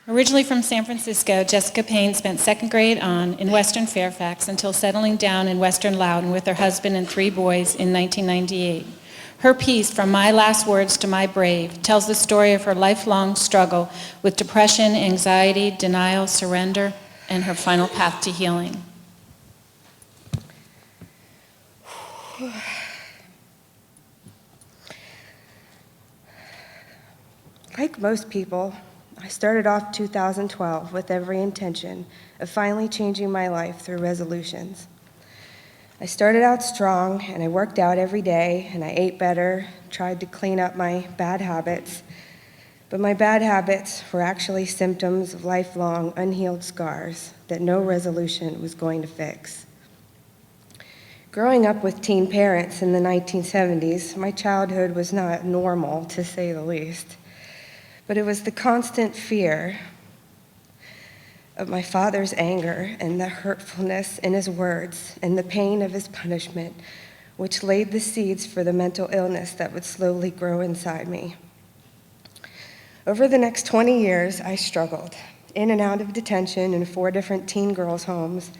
Originally from San Francisco, Jessica Payne spent second grade on in Western Fairfax until settling down in Western Loudoun with her husband and 3 boys in 1998. Her piece, From My Last Words to My Brave, tells the story of her lifelong struggle with depression, anxiety, denial, surrender, and her final path to healing. Like most people, I started off 2012 with every intention of finally changing my life through resolutions. I started out strong, and I worked out every day, and I ate better, tried to clean up my bad habits. But my bad habits were actually symptoms of lifelong unhealed scars that no resolution was going to fix. Growing up with teen parents in the 1970s, my childhood was not normal, to say the least. But it was the constant fear of my father's anger and the hurtfulness in his words and the pain of his punishment, which laid the seeds for the mental illness that would slowly grow inside me. Over the next 20 years, I struggled, in and out of detention in 4 different teen girls' homes,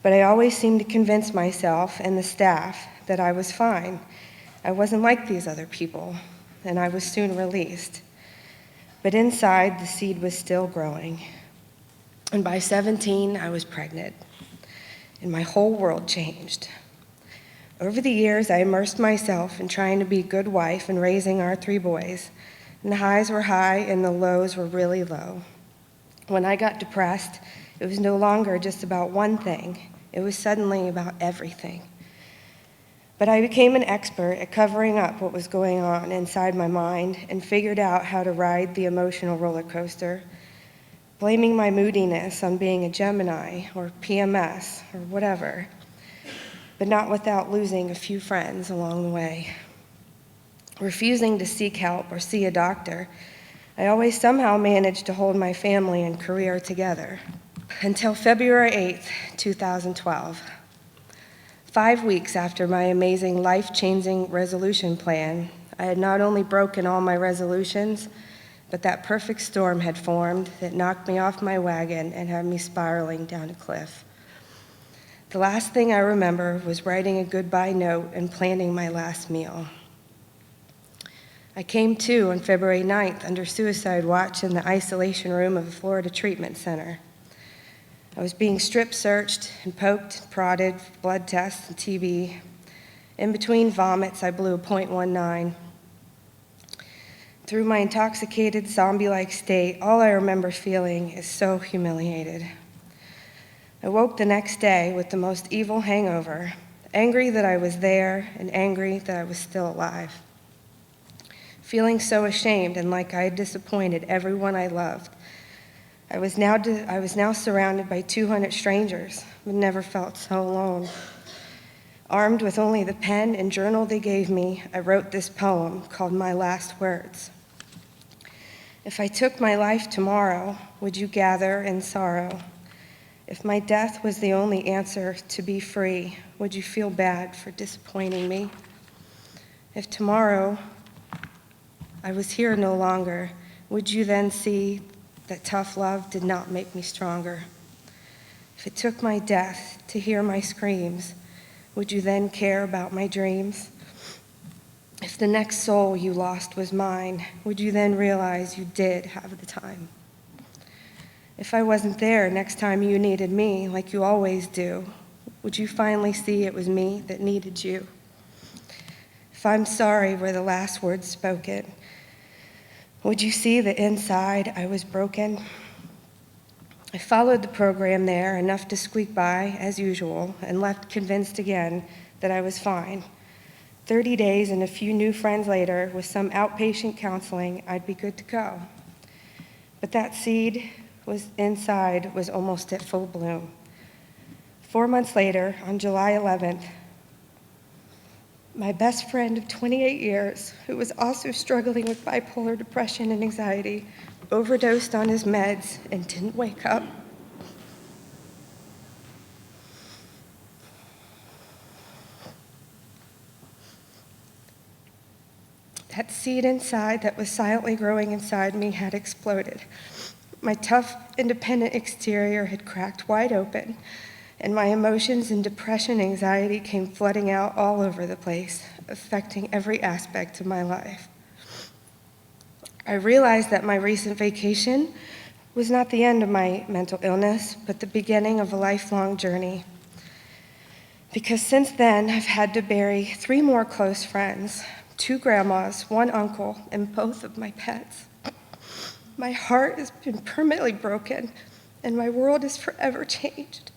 but I always seemed to convince myself and the staff that I was fine. I wasn't like these other people, and I was soon released. But inside, the seed was still growing. And by 17, I was pregnant, and my whole world changed. Over the years, I immersed myself in trying to be a good wife and raising our 3 boys, and the highs were high and the lows were really low. When I got depressed, it was no longer just about one thing. It was suddenly about everything. But I became an expert at covering up what was going on inside my mind and figured out how to ride the emotional roller coaster, blaming my moodiness on being a Gemini or PMS or whatever, but not without losing a few friends along the way. Refusing to seek help or see a doctor, I always somehow managed to hold my family and career together until February 8th, 2012. 5 weeks after my amazing life-changing resolution plan, I had not only broken all my resolutions, but that perfect storm had formed that knocked me off my wagon and had me spiraling down a cliff. The last thing I remember was writing a goodbye note and planning my last meal. I came to on February 9th under suicide watch in the isolation room of a Florida treatment center. I was being strip searched and poked, prodded, blood tests and TB. In between vomits, I blew a .19. Through my intoxicated, zombie-like state, all I remember feeling is so humiliated. I woke the next day with the most evil hangover, angry that I was there and angry that I was still alive. Feeling so ashamed and like I had disappointed everyone I loved. I was now surrounded by 200 strangers, but never felt so alone. Armed with only the pen and journal they gave me, I wrote this poem called My Last Words. If I took my life tomorrow, would you gather in sorrow? If my death was the only answer to be free, would you feel bad for disappointing me? If tomorrow I was here no longer, would you then see that tough love did not make me stronger? If it took my death to hear my screams, would you then care about my dreams? If the next soul you lost was mine, would you then realize you did have the time? If I wasn't there next time you needed me, like you always do, would you finally see it was me that needed you? If I'm sorry were the last words spoken, would you see that inside I was broken? I followed the program there enough to squeak by, as usual, and left convinced again that I was fine. 30 days and a few new friends later, with some outpatient counseling, I'd be good to go. But that seed was inside was almost at full bloom. 4 months later, on July 11th, my best friend of 28 years, who was also struggling with bipolar depression and anxiety, overdosed on his meds and didn't wake up. That seed inside that was silently growing inside me had exploded. My tough, independent exterior had cracked wide open, and my emotions and depression, anxiety came flooding out all over the place, affecting every aspect of my life. I realized that my recent vacation was not the end of my mental illness, but the beginning of a lifelong journey. Because since then, I've had to bury 3 more close friends, 2 grandmas, 1 uncle, and both of my pets. My heart has been permanently broken, and my world is forever changed.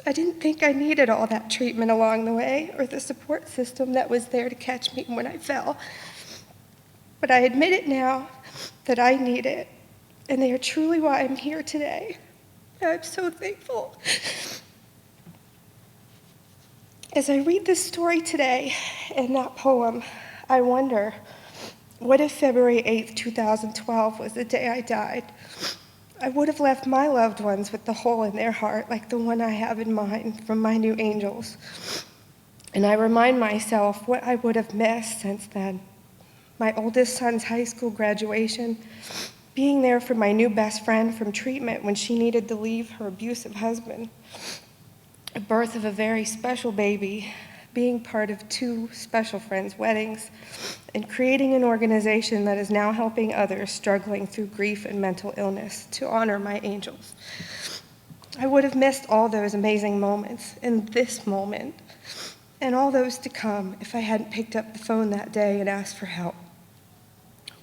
I didn't think I needed all that treatment along the way or the support system that was there to catch me when I fell. But I admit it now that I need it, and they are truly why I'm here today. I'm so thankful. As I read this story today and that poem, I wonder, what if February 8th, 2012 was the day I died? I would have left my loved ones with the hole in their heart like the one I have in mine from my new angels. And I remind myself what I would have missed since then. My oldest son's high school graduation, being there for my new best friend from treatment when she needed to leave her abusive husband, a birth of a very special baby, being part of 2 special friends' weddings, and creating an organization that is now helping others struggling through grief and mental illness to honor my angels. I would have missed all those amazing moments in this moment and all those to come if I hadn't picked up the phone that day and asked for help.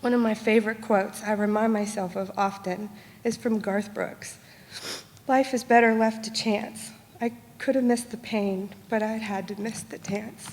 One of my favorite quotes I remind myself of often is from Garth Brooks. "Life is better left to chance. I could have missed the pain, but I'd had to miss the dance."